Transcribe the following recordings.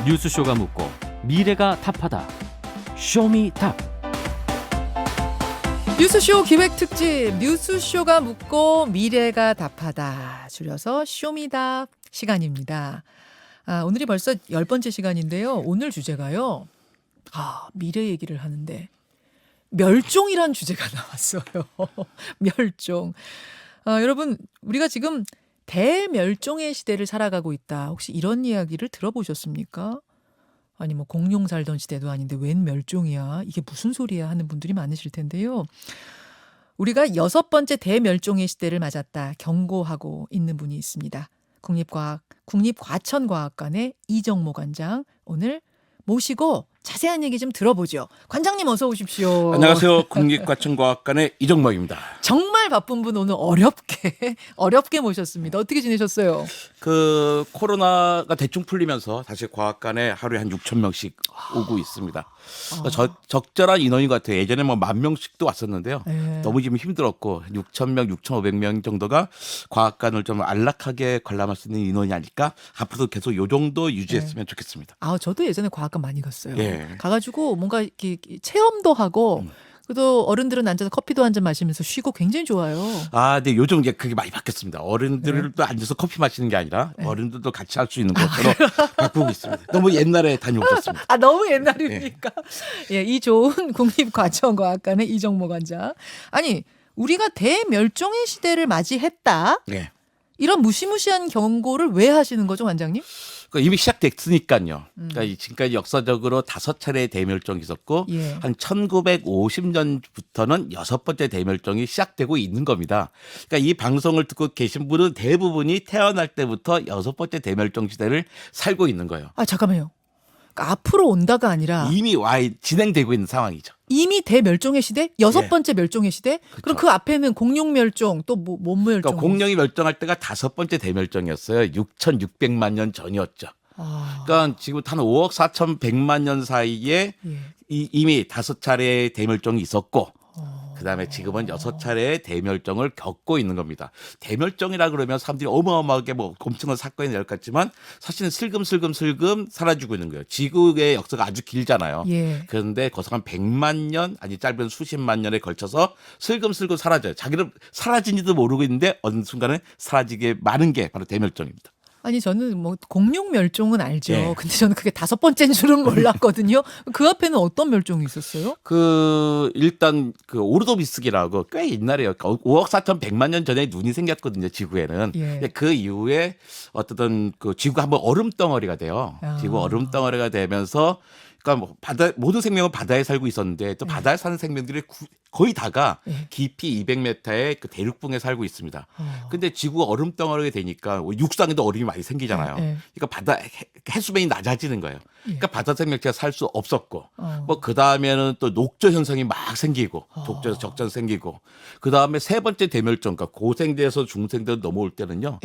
뉴스쇼가 묻고 미래가 답하다. 쇼미답. 뉴스쇼 기획특집 뉴스쇼가 묻고 미래가 답하다. 줄여서 쇼미답 시간입니다. 오늘이 벌써 10번째 시간인데요. 오늘 주제가요. 미래 얘기를 하는데 멸종이란 주제가 나왔어요. 멸종. 여러분 우리가 지금 대멸종의 시대를 살아가고 있다. 혹시 이런 이야기를 들어보셨습니까? 아니 뭐 공룡 살던 시대도 아닌데 웬 멸종이야. 이게 무슨 소리야 하는 분들이 많으실 텐데요. 우리가 6번째 대멸종의 시대를 맞았다 경고하고 있는 분이 있습니다. 국립과천과학관의 이정모 관장 오늘 모시고 자세한 얘기 좀 들어보죠. 관장님 어서 오십시오. 안녕하세요. 국립과천과학관의 이정모입니다. 정말 바쁜 분 오늘 어렵게 모셨습니다. 어떻게 지내셨어요? 그 코로나가 대충 풀리면서 다시 과학관에 하루에 한 6천 명씩 오고 있습니다. 적절한 인원인 것 같아요. 예전에 뭐 10,000명씩도 왔었는데요. 네. 너무 지금 힘들었고 6,000명, 6,500명 정도가 과학관을 좀 안락하게 관람할 수 있는 인원이 아닐까? 앞으로도 계속 이 정도 유지했으면 좋겠습니다. 저도 예전에 과학관 많이 갔어요. 예. 가가지고 뭔가 이렇게 체험도 하고 그래도 어른들은 앉아서 커피도 한 잔 마시면서 쉬고 굉장히 좋아요. 근데 요즘 이제 그게 많이 바뀌었습니다. 어른들도 앉아서 커피 마시는 게 아니라 어른들도 같이 할 수 있는 것으로 바꾸고 있습니다. 너무 옛날에 다녀오셨습니다. 너무 옛날입니까? 예, 이 좋은 국립과천과학관의 이정모 관장. 아니 우리가 대멸종의 시대를 맞이했다. 네. 이런 무시무시한 경고를 왜 하시는 거죠, 관장님? 이미 시작됐으니까요. 그러니까 지금까지 역사적으로 5차례 대멸종이 있었고 예. 한 1950년부터는 6번째 대멸종이 시작되고 있는 겁니다. 그러니까 이 방송을 듣고 계신 분은 대부분이 태어날 때부터 6번째 대멸종 시대를 살고 있는 거예요. 잠깐만요. 그러니까 앞으로 온다가 아니라 이미 진행되고 있는 상황이죠. 이미 대멸종의 시대? 6번째 멸종의 시대? 그럼 그 앞에는 공룡 멸종 또 뭔 멸종? 그러니까 공룡이 멸종할 때가 5번째 대멸종이었어요. 6,600만 년 전이었죠. 그러니까 지금 한 5억 4,100만 년 사이에 예. 이미 5차례 대멸종이 있었고 그다음에 지금은 6차례의 대멸종을 겪고 있는 겁니다. 대멸종이라 그러면 사람들이 어마어마하게 엄청난 사건이 될 것 같지만 사실은 슬금슬금 사라지고 있는 거예요. 지구의 역사가 아주 길잖아요. 예. 그런데 거기서 한 100만 년 아니 짧은 수십만 년에 걸쳐서 슬금슬금 사라져요. 자기는 사라진지도 모르고 있는데 어느 순간에 사라지게 많은 게 바로 대멸종입니다. 아니 저는 뭐 공룡 멸종은 알죠. 예. 근데 저는 그게 5번째인 줄은 몰랐거든요. 그 앞에는 어떤 멸종이 있었어요? 일단 오르도비스기라고 꽤 옛날에요. 5억 4,100만 년 전에 눈이 생겼거든요, 지구에는. 예. 근데 그 이후에 어떤 지구가 한번 얼음덩어리가 돼요. 지구 얼음덩어리가 되면서 그러니까 모든 생명은 바다에 살고 있었는데 또 바다에 사는 생명들이 거의 다가 깊이 200m의 그 대륙붕에 살고 있습니다. 근데 지구가 얼음덩어리가 되니까 육상에도 얼음이 많이 생기잖아요. 그러니까 바다 해수면이 낮아지는 거예요. 그러니까 바다 생명체가 살 수 없었고 그 다음에는 또 녹조 현상이 막 생기고 독조에서 적전 생기고 그 다음에 세 번째 대멸종, 그러니까 고생대에서 중생대 넘어올 때는요.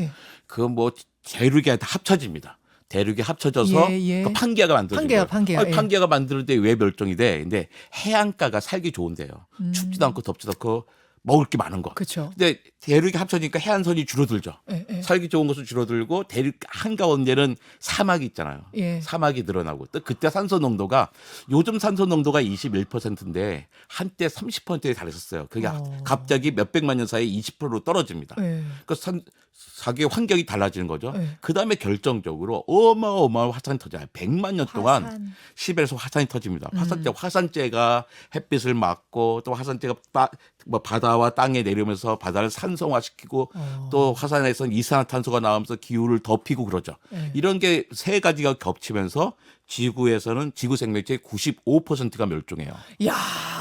대륙이 다 합쳐집니다. 대륙이 합쳐져서 그 판기아가 만들어져요. 판기아가 만들 때 왜 멸종이 돼? 근데 해안가가 살기 좋은데요. 춥지도 않고 덥지도 않고 먹을 게 많은 거. 그렇죠. 근데 대륙이 합쳐지니까 해안선이 줄어들죠. 살기 좋은 곳은 줄어들고 대륙 한가운데는 사막이 있잖아요. 사막이 늘어나고 또 그때 산소 농도가 요즘 산소 농도가 21%인데 한때 30%에 달했었어요. 그게 갑자기 몇백만 년 사이에 20%로 떨어집니다. 그러니까 자기 환경이 달라지는 거죠. 그다음에 결정적으로 어마어마한 화산이 터져요. 100만 년 동안 시베리아에서 화산이 터집니다. 화산재가 햇빛을 막고 또 화산재가 바다와 땅에 내려오면서 바다를 산성화시키고 또 화산에서는 이산화탄소가 나오면서 기후를 덮이고 그러죠. 이런 게 세 가지가 겹치면서 지구에서는 지구 생명체의 95%가 멸종해요. 야,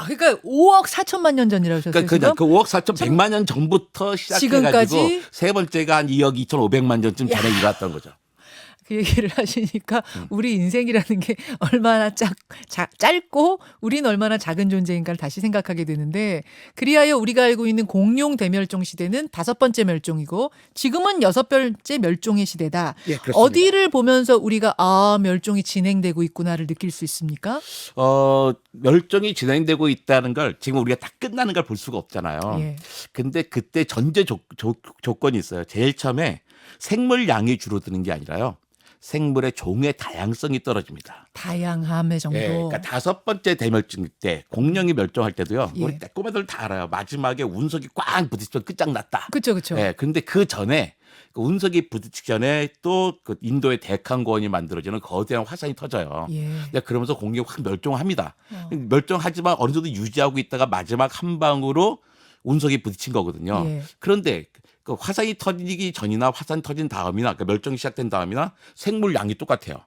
그러니까 5억 4천만 년 전이라고 하셨어요. 그러니까 그 5억 4,100만 년 전부터 시작해가지고 세 번째가 한 2억 2,500만 년쯤 전에 일어났던 거죠. 그 얘기를 하시니까 우리 인생이라는 게 얼마나 짧고 우린 얼마나 작은 존재인가를 다시 생각하게 되는데 그리하여 우리가 알고 있는 공룡 대멸종 시대는 5번째 멸종이고 지금은 6번째 멸종의 시대다. 예, 그렇습니다. 어디를 보면서 우리가 멸종이 진행되고 있구나를 느낄 수 있습니까? 멸종이 진행되고 있다는 걸 지금 우리가 다 끝나는 걸 볼 수가 없잖아요. 근데 그때 전제 조건이 있어요. 제일 처음에 생물량이 줄어드는 게 아니라요. 생물의 종의 다양성이 떨어집니다. 다양함의 정도. 예, 그러니까 5번째 대멸종 때 공룡이 멸종할 때도요. 예. 우리 꼬마들 다 알아요. 마지막에 운석이 꽝 부딪히면 끝장났다. 그렇죠, 그렇죠. 예, 그런데 그 전에 그 운석이 부딪히기 전에 또 그 인도의 데칸고원이 만들어지는 거대한 화산이 터져요. 예. 네, 그러면서 공룡이 확 멸종합니다. 어. 멸종하지만 어느 정도 유지하고 있다가 마지막 한 방으로 운석이 부딪힌 거거든요. 예. 그런데 그 화산이 터지기 전이나 화산 터진 다음이나 그 멸종이 시작된 다음이나 생물량이 똑같아요.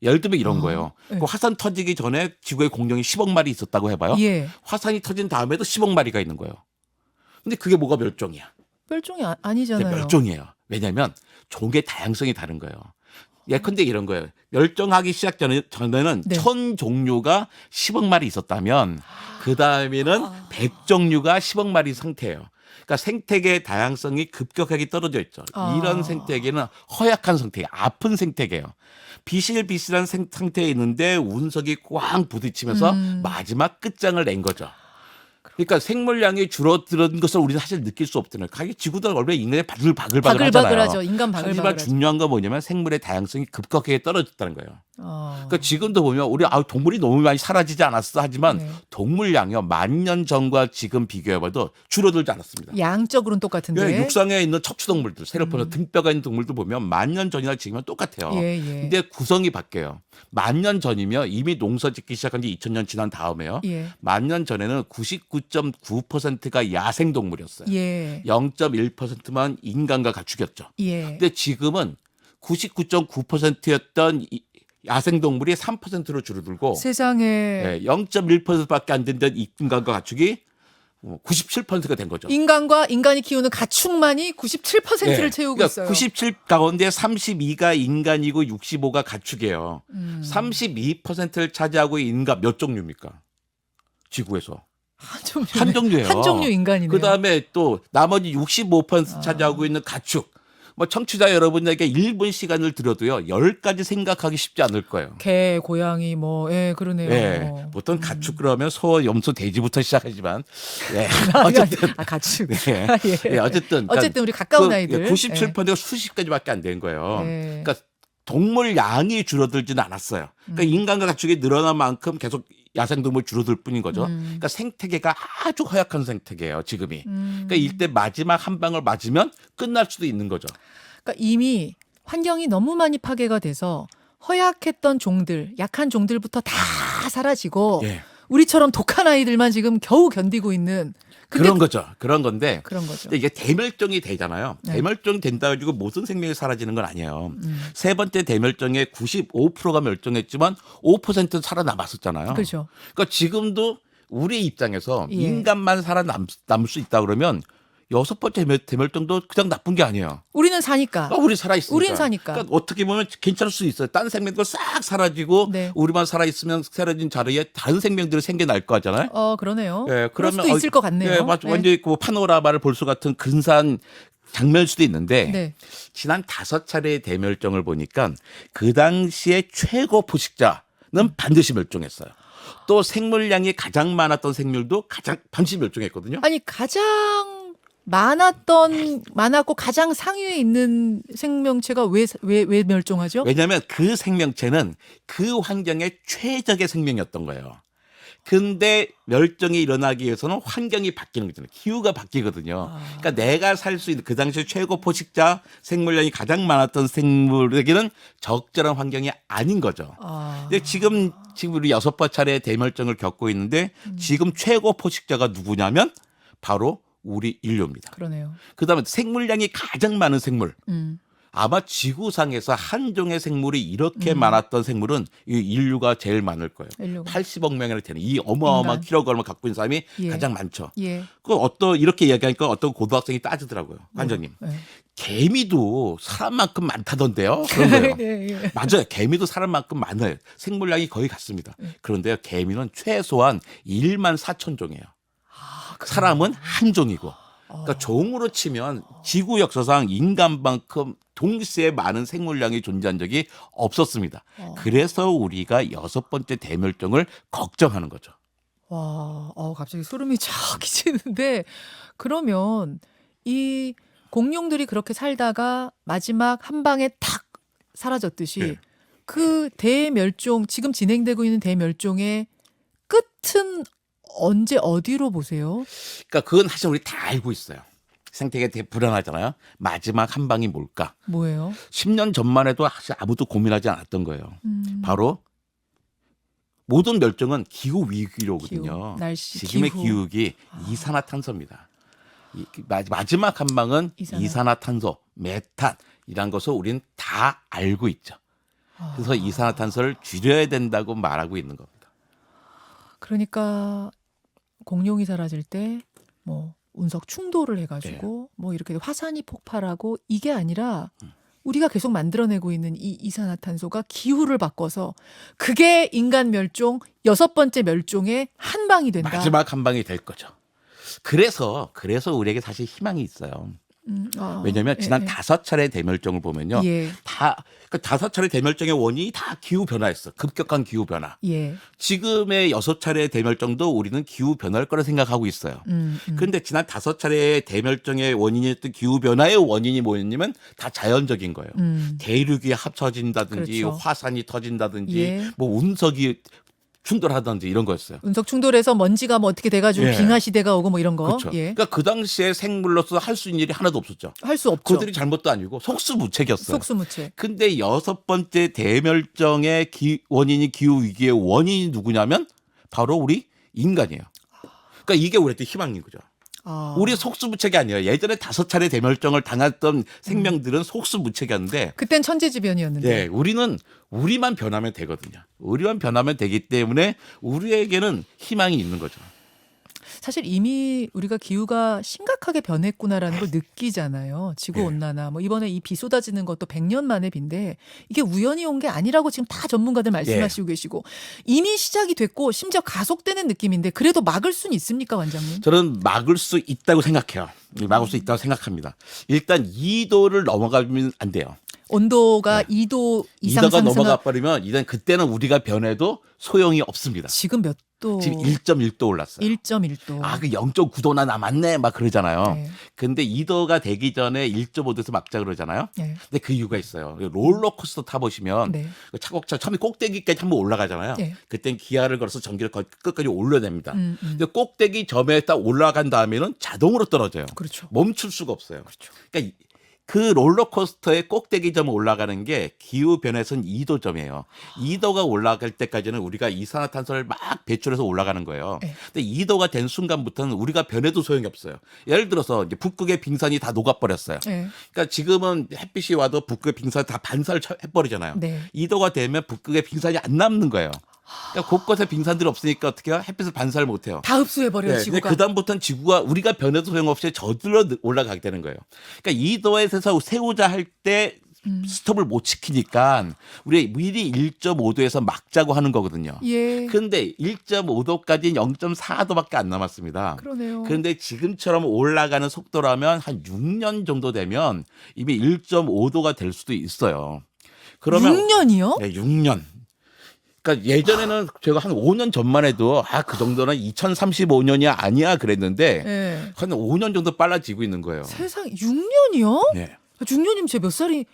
예를 들면 이런 거예요. 예. 그 화산 터지기 전에 지구에 공룡이 10억 마리 있었다고 해봐요. 예. 화산이 터진 다음에도 10억 마리가 있는 거예요. 근데 그게 뭐가 멸종이야? 멸종이 네, 아니잖아요. 멸종이에요. 왜냐하면 종의 다양성이 다른 거예요. 예컨대 이런 거예요. 멸종하기 시작 전에는 네. 1000종류가 10억 마리 있었다면 그 다음에는 100종류가 10억 마리 상태예요. 그러니까 생태계의 다양성이 급격하게 떨어져 있죠. 이런 생태계는 허약한 생태계, 아픈 생태계예요. 비실비실한 상태에 있는데 운석이 꽝 부딪히면서 마지막 끝장을 낸 거죠. 그러니까 생물량이 줄어드는 것을 우리는 사실 느낄 수 없잖아요. 지구도 원래 인간이 바글바글 하잖아요. 바글바글하죠. 인간 하지만 바글바글하죠. 중요한 건 뭐냐면 생물의 다양성이 급격하게 떨어졌다는 거예요. 그러니까 지금도 보면 우리 동물이 너무 많이 사라지지 않았어 하지만 네. 동물량이요 1000년 전과 지금 비교해봐도 줄어들지 않았습니다. 양적으로는 똑같은데. 왜 육상에 있는 척추동물들, 세로포나 등뼈가 있는 동물들 보면 1000년 전이나 지금은 똑같아요. 예, 예. 근데 구성이 바뀌어요. 1000년 전이면 이미 농사 짓기 시작한 지 2000년 지난 다음에요. 예. 1000년 전에는 99.9%가 야생 동물이었어요. 예. 0.1%만 인간과 가축이었죠. 예. 근데 지금은 99.9%였던 야생 동물이 3%로 줄어들고 세상에 0.1%밖에 안 된던 인간과 가축이 97%가 된 거죠. 인간과 인간이 키우는 가축만이 97%를 네. 채우고 그러니까 있어요. 97 가운데 32가 인간이고 65가 가축이에요. 음. 32%를 차지하고 있는 인간 몇 종류입니까? 지구에서. 한 종류. 한 종류예요. 한 종류 인간이네요. 그다음에 또 나머지 65% 차지하고 있는 가축. 뭐 청취자 여러분에게 1분 시간을 들여도요. 10가지 생각하기 쉽지 않을 거예요. 개, 고양이 뭐 그러네요. 네, 보통 가축 그러면 소, 염소, 돼지부터 시작하지만 네, 아니, 어쨌든 가축. 네. 예. 네, 어쨌든 어쨌든 우리 가까운 아이들. 97%가 수십 가지밖에 안 된 거예요. 예. 그러니까 동물 양이 줄어들지는 않았어요. 그러니까 인간과 가축이 늘어난 만큼 계속 야생동물 줄어들 뿐인 거죠. 그러니까 생태계가 아주 허약한 생태계예요. 지금이. 그러니까 이때 마지막 한 방을 맞으면 끝날 수도 있는 거죠. 그러니까 이미 환경이 너무 많이 파괴가 돼서 허약했던 종들, 약한 종들부터 다 사라지고 예. 우리처럼 독한 아이들만 지금 겨우 견디고 있는 그런 거죠. 그런 건데 그런 거죠. 근데 이게 대멸종이 되잖아요. 네. 대멸종 된다 가지고 모든 생명이 사라지는 건 아니에요. 세 번째 대멸종의 95%가 멸종했지만 5%는 살아남았었잖아요. 그렇죠. 그러니까 지금도 우리 입장에서 예. 인간만 살아남을 수 있다 그러면 6번째 대멸종도 그냥 나쁜 게 아니에요. 우리는 사니까. 우리 살아있으니까. 우린 사니까. 그러니까 어떻게 보면 괜찮을 수 있어요. 다른 생명들 싹 사라지고 네. 우리만 살아있으면 사라진 자리에 다른 생명들이 생겨날 거잖아요. 그러네요. 예, 그럴 수도 있을 것 같네요. 예, 맞죠. 완전히 그 파노라마를 볼 수 같은 근사한 장면일 수도 있는데 네. 지난 5차례의 대멸종을 보니까 그 당시에 최고 포식자는 반드시 멸종했어요. 또 생물량이 가장 많았던 생물도 반드시 멸종했거든요. 아니 가장 많았고 가장 상위에 있는 생명체가 왜 멸종하죠? 왜냐하면 그 생명체는 그 환경에 최적의 생명이었던 거예요. 근데 멸종이 일어나기 위해서는 환경이 바뀌는 거잖아요. 기후가 바뀌거든요. 그러니까 내가 살 수 있는 그 당시 최고 포식자 생물량이 가장 많았던 생물에게는 적절한 환경이 아닌 거죠. 근데 지금 우리 6차례 대멸종을 겪고 있는데 지금 최고 포식자가 누구냐면 바로 우리 인류입니다. 그러네요. 그다음에 생물량이 가장 많은 생물. 음. 아마 지구상에서 한 종의 생물이 이렇게 많았던 생물은 이 인류가 제일 많을 거예요. 인류가. 80억 명이나 되는 이 어마어마한 인간. 킬로그램을 갖고 있는 사람이 예. 가장 많죠. 예. 이렇게 이야기하니까 어떤 고등학생이 따지더라고요. 관장님. 네. 개미도 사람만큼 많다던데요. 그런 거예요. 예. 맞아요. 개미도 사람만큼 많아요. 생물량이 거의 같습니다. 그런데요. 개미는 최소한 1만 4천 종이에요. 사람은 한 종이고. 그러니까 종으로 치면 지구 역사상 인간만큼 동시에 많은 생물량이 존재한 적이 없었습니다. 그래서 우리가 6번째 대멸종을 걱정하는 거죠. 와, 갑자기 소름이 쫙 끼치는데 그러면 이 공룡들이 그렇게 살다가 마지막 한 방에 탁 사라졌듯이 네. 그 대멸종 지금 진행되고 있는 대멸종의 끝은 언제 어디로 보세요? 그러니까 그건 사실 우리 다 알고 있어요. 생태계 되게 불안하잖아요. 마지막 한 방이 뭘까? 뭐예요? 10년 전만 해도 사실 아무도 고민하지 않았던 거예요. 바로 모든 멸종은 기후 위기로거든요. 기후, 날씨, 지금의 기후. 기후기 이산화탄소입니다. 마지막 한 방은 이산화탄소, 메탄이란 것을 우리는 다 알고 있죠. 그래서 이산화탄소를 줄여야 된다고 말하고 있는 겁니다. 그러니까 공룡이 사라질 때 뭐 운석 충돌을 해가지고 뭐 이렇게 화산이 폭발하고 이게 아니라 우리가 계속 만들어내고 있는 이 이산화탄소가 기후를 바꿔서 그게 인간 멸종 6번째 멸종의 한 방이 된다. 마지막 한 방이 될 거죠. 그래서 우리에게 사실 희망이 있어요. 왜냐하면 지난 5차례 대멸종을 보면요. 예. 그러니까 5차례 대멸종의 원인이 다 기후 변화였어. 급격한 기후 변화. 예. 지금의 6차례 대멸종도 우리는 기후 변화일 거라 생각하고 있어요. 그런데 지난 5차례 대멸종의 원인이었던 기후 변화의 원인이 뭐였냐면 다 자연적인 거예요. 대륙이 합쳐진다든지 그렇죠. 화산이 터진다든지 예. 뭐 운석이 충돌하든지 이런 거였어요. 운석 충돌해서 먼지가 뭐 어떻게 돼가지고 예. 빙하 시대가 오고 뭐 이런 거. 그렇죠. 예. 그러니까 그 당시에 생물로서 할 수 있는 일이 하나도 없었죠. 할 수 없죠. 그들이 잘못도 아니고 속수무책이었어요. 속수무책. 근데 6번째 대멸종의 원인이 기후 위기의 원인이 누구냐면 바로 우리 인간이에요. 그러니까 이게 우리한테 희망인 거죠. 우리 속수무책이 아니에요. 예전에 5차례 대멸종을 당했던 생명들은 속수무책이었는데 그땐 천재지변이었는데. 네, 우리만 변하면 되거든요. 우리만 변하면 되기 때문에 우리에게는 희망이 있는 거죠. 사실 이미 우리가 기후가 심각하게 변했구나라는 걸 느끼잖아요. 지구 온난화. 뭐 이번에 이 비 쏟아지는 것도 100년 만의 비인데 이게 우연히 온 게 아니라고 지금 다 전문가들 말씀하시고 계시고 이미 시작이 됐고 심지어 가속되는 느낌인데 그래도 막을 수는 있습니까, 원장님? 저는 막을 수 있다고 생각해요. 막을 수 있다고 생각합니다. 일단 2도를 넘어가면 안 돼요. 온도가 2도 이상 2도가 상승. 넘어가 버리면 이제 그때는 우리가 변해도 소용이 없습니다. 지금 몇 도? 지금 1.1도 올랐어요. 1.1도. 아, 그 0.9도나 남았네 막 그러잖아요. 네. 근데 2도가 되기 전에 1.5도에서 막자 그러잖아요. 네. 근데 그 이유가 있어요. 롤러코스터 타보시면 네. 차곡차 처음에 꼭대기까지 한번 올라가잖아요. 네. 그땐 기아를 걸어서 전기를 끝까지 올려냅니다. 음. 근데 꼭대기 점에 딱 올라간 다음에는 자동으로 떨어져요. 그렇죠. 멈출 수가 없어요. 그렇죠. 그러니까 그 롤러코스터의 꼭대기 점을 올라가는 게 기후변에서는 2도점이에요. 2도가 올라갈 때까지는 우리가 이산화탄소를 막 배출해서 올라가는 거예요. 네. 근데 2도가 된 순간부터는 우리가 변해도 소용이 없어요. 예를 들어서 이제 북극의 빙산이 다 녹아버렸어요. 네. 그러니까 지금은 햇빛이 와도 북극의 빙산이 다 반사를 해버리잖아요. 네. 2도가 되면 북극의 빙산이 안 남는 거예요. 그러니까 곳곳에 빙산들이 없으니까 어떻게 해요? 햇빛을 반사를 못해요. 다 흡수해버려요, 네, 지구가. 그 다음부터는 지구가 우리가 변해도 소용없이 저들러 올라가게 되는 거예요. 그러니까 2도에서 세우자 할 때 스톱을 못 지키니까 우리 미리 1.5도에서 막자고 하는 거거든요. 예. 그런데 1.5도까지 0.4도밖에 안 남았습니다. 그러네요. 그런데 지금처럼 올라가는 속도라면 한 6년 정도 되면 이미 1.5도가 될 수도 있어요. 그러면 6년이요? 네, 6년. 그러니까 예전에는 제가 한 5년 전만 해도 그 정도는 2035년이 아니야 그랬는데 네. 한 5년 정도 빨라지고 있는 거예요. 세상 6년이요? 네. 6년이면 제 몇 살이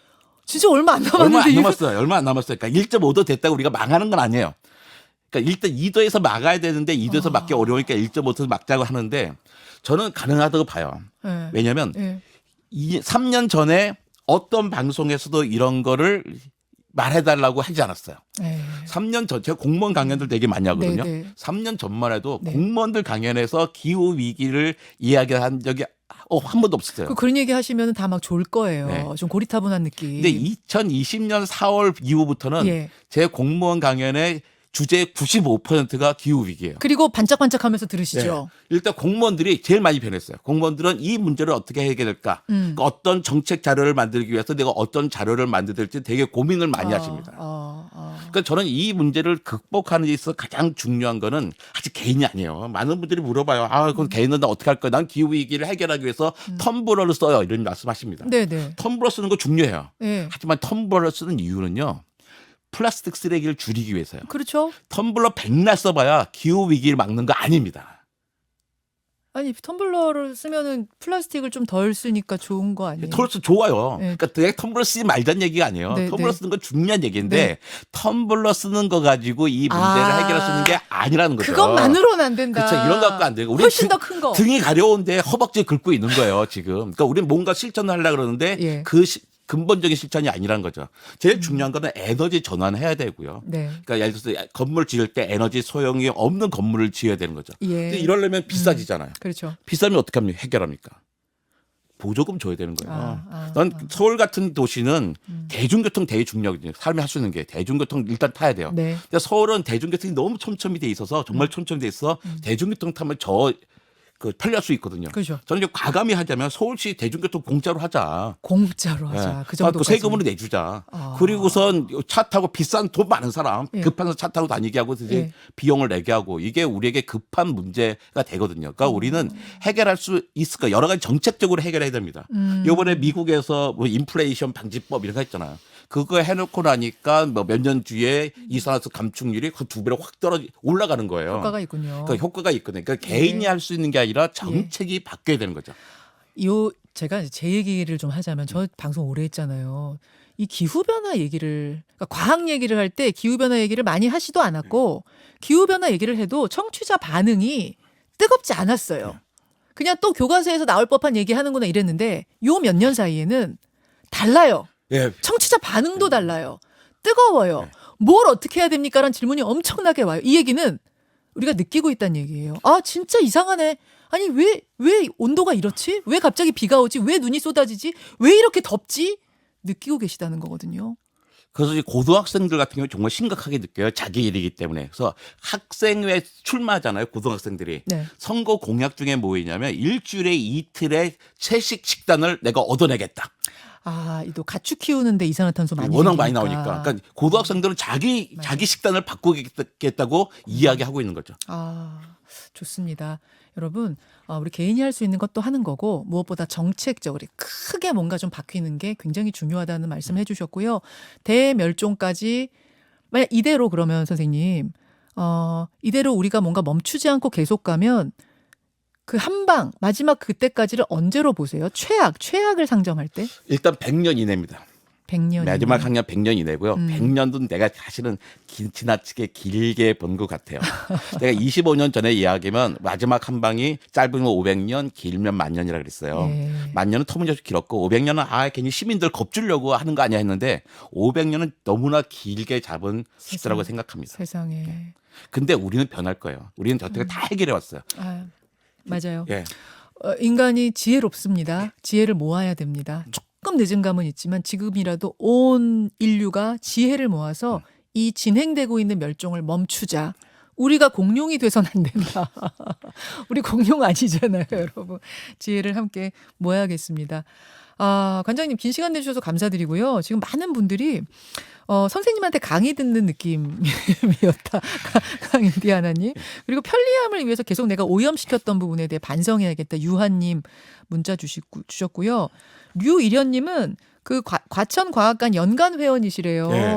진짜 얼마 안 남았는데. 얼마 안 이거- 남았어요. 얼마 안 남았어요. 그러니까 1.5도 됐다고 우리가 망하는 건 아니에요. 그러니까 일단 2도에서 막아야 되는데 2도에서 막기 어려우니까 1.5도에서 막자고 하는데 저는 가능하다고 봐요. 네. 왜냐하면 네. 3년 전에 어떤 방송에서도 이런 거를 말해달라고 하지 않았어요. 네. 3년 전, 제가 공무원 강연들 되게 많이 하거든요. 네, 네. 3년 전만 해도 네. 공무원들 강연에서 기후 위기를 이야기한 적이 한 번도 없었어요. 그런 얘기 하시면 다 막 졸 거예요. 네. 좀 고리타분한 느낌. 근데 2020년 4월 이후부터는 예. 제 공무원 강연의 주제 95%가 기후 위기예요. 그리고 반짝반짝하면서 들으시죠. 네. 일단 공무원들이 제일 많이 변했어요. 공무원들은 이 문제를 어떻게 해결할까? 그러니까 어떤 정책 자료를 만들기 위해서 내가 어떤 자료를 만들지 되게 고민을 많이 하십니다. 그러니까 저는 이 문제를 극복하는 데 있어서 가장 중요한 거는 아직 개인이 아니에요. 많은 분들이 물어봐요. 그건 개인은 나 어떻게 할 거야? 난 기후 위기를 해결하기 위해서 텀블러를 써요. 이런 말씀하십니다. 네네. 텀블러 쓰는 거 중요해요. 네. 하지만 텀블러 쓰는 이유는요. 플라스틱 쓰레기를 줄이기 위해서요. 그렇죠. 텀블러 백날 써봐야 기후 위기를 막는 거 아닙니다. 아니 텀블러를 쓰면은 플라스틱을 좀 덜 쓰니까 좋은 거 아니에요? 텀블러 좋아요. 네. 그러니까 되게 텀블러 쓰지 말자는 얘기가 아니에요. 네, 텀블러 네. 쓰는 건 중요한 얘기인데 네. 텀블러 쓰는 거 가지고 이 문제를 해결할 수 있는 게 아니라는 거죠. 그것만으로는 안 된다. 그렇죠. 이런 거 갖고 안 되고 우리 훨씬 더 큰 거. 등이 가려운데 허벅지 긁고 있는 거예요. 지금. 그러니까 우리는 뭔가 실천을 하려고 그러는데 예. 근본적인 실천이 아니란 거죠. 제일 중요한 거는 에너지 전환해야 되고요. 네. 그러니까 예를 들어서 건물 지을 때 에너지 소용이 없는 건물을 지어야 되는 거죠. 예. 근데 이러려면 비싸지잖아요. 그렇죠. 비싸면 어떻게 합니까? 해결합니까? 보조금 줘야 되는 거예요. 난 아. 서울 같은 도시는 대중교통 되게 중요하거든요. 삶이 할 수 있는 게 대중교통 일단 타야 돼요. 네. 근데 서울은 대중교통이 너무 촘촘히 돼 있어서 정말 촘촘히 돼 있어 대중교통 타면 편리할 수 있거든요. 그렇죠. 저는 이제 과감히 하자면 서울시 대중교통 공짜로 하자. 공짜로 하자. 예. 그 정도 그 세금으로 내주자. 그리고선 차 타고 비싼 돈 많은 사람 예. 급해서 차 타고 다니게 하고 이제 예. 비용을 내게 하고 이게 우리에게 급한 문제가 되거든요. 그러니까 우리는 해결할 수 있을까 여러 가지 정책적으로 해결해야 됩니다. 이번에 미국에서 뭐 인플레이션 방지법 이런 거 했잖아요. 그거 해놓고 나니까 뭐 몇 년 뒤에 이산화탄소 감축률이 그 2배로 확 올라가는 거예요. 효과가 있군요. 그러니까 효과가 있거든요. 그러니까 개인이 할 수 있는 게 아니라 정책이 바뀌어야 되는 거죠. 제가 이제 제 얘기를 좀 하자면 저 방송 오래 했잖아요. 이 기후변화 얘기를 그러니까 과학 얘기를 할 때 기후변화 얘기를 많이 하지도 않았고 기후변화 얘기를 해도 청취자 반응이 뜨겁지 않았어요. 그냥 또 교과서에서 나올 법한 얘기하는구나 이랬는데 요 몇 년 사이에는 달라요. 예. 청취자 반응도 달라요. 뜨거워요. 뭘 어떻게 해야 됩니까? 라는 질문이 엄청나게 와요. 이 얘기는 우리가 느끼고 있다는 얘기예요. 아 진짜 이상하네. 아니 왜 온도가 이렇지? 왜 갑자기 비가 오지? 왜 눈이 쏟아지지? 왜 이렇게 덥지? 느끼고 계시다는 거거든요. 그래서 이제 고등학생들 같은 경우 정말 심각하게 느껴요. 자기 일이기 때문에. 그래서 학생회 출마하잖아요. 고등학생들이. 네. 선거 공약 중에 뭐냐면 일주일에 이틀의 채식 식단을 내가 얻어내겠다. 아, 또 가축 키우는데 이산화탄소 많이 워낙 많이 생기니까. 나오니까. 그러니까 고등학생들은 자기 식단을 바꾸겠다고 이야기하고 있는 거죠. 아, 좋습니다. 여러분, 우리 개인이 할 수 있는 것도 하는 거고 무엇보다 정책적으로 크게 뭔가 좀 바뀌는 게 굉장히 중요하다는 말씀 해주셨고요. 대멸종까지 만약 이대로 그러면 선생님 이대로 우리가 뭔가 멈추지 않고 계속 가면 그 한방 마지막 그때까지를 언제로 보세요? 최악을 상정할 때? 일단 100년 이내입니다. 100년. 마지막 학년 100년 이내고요. 100년도 내가 사실은 지나치게 길게 본 것 같아요. 내가 25년 전에 이야기하면 마지막 한 방이 짧으면 500년, 길면 1000년이라 그랬어요. 예. 1000년은 터무니없이 길었고 500년은 괜히 시민들 겁주려고 하는 거 아니야 했는데 500년은 너무나 길게 잡은 숫자라고 생각합니다. 세상에. 근데 우리는 변할 거예요. 우리는 저때가 다 해결해 왔어요. 아, 맞아요. 예. 인간이 지혜롭습니다. 지혜를 모아야 됩니다. 조금 늦은 감은 있지만 지금이라도 온 인류가 지혜를 모아서 이 진행되고 있는 멸종을 멈추자. 우리가 공룡이 돼서는 안 된다. 우리 공룡 아니잖아요, 여러분. 지혜를 함께 모아야겠습니다. 관장님 긴 시간 내주셔서 감사드리고요. 지금 많은 분들이 선생님한테 강의 듣는 느낌이었다. 강인디 하나님. 그리고 편리함을 위해서 계속 내가 오염시켰던 부분에 대해 반성해야겠다. 유한님 문자 주셨고요. 류일현님은 그 과천과학관 연간 회원이시래요. 네.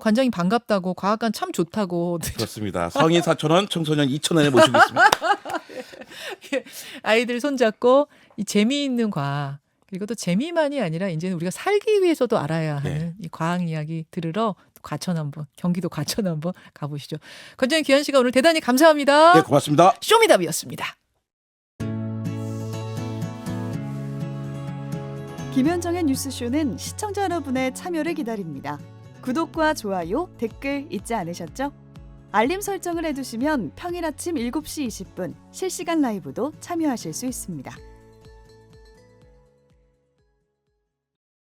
관장님 반갑다고 과학관 참 좋다고. 그렇습니다. 성인 4,000원, 청소년 2,000원에 모시고 있습니다. 아이들 손잡고 이 재미있는 과학. 그리고 또 재미만이 아니라 이제는 우리가 살기 위해서도 알아야 하는 이 과학 이야기 들으러 경기도 과천 한번 가보시죠. 관장님 귀한 시간 오늘 대단히 감사합니다. 네, 고맙습니다. 쇼미더비였습니다. 김현정의 뉴스쇼는 시청자 여러분의 참여를 기다립니다. 구독과 좋아요, 댓글 잊지 않으셨죠? 알림 설정을 해두시면 평일 아침 7시 20분 실시간 라이브도 참여하실 수 있습니다.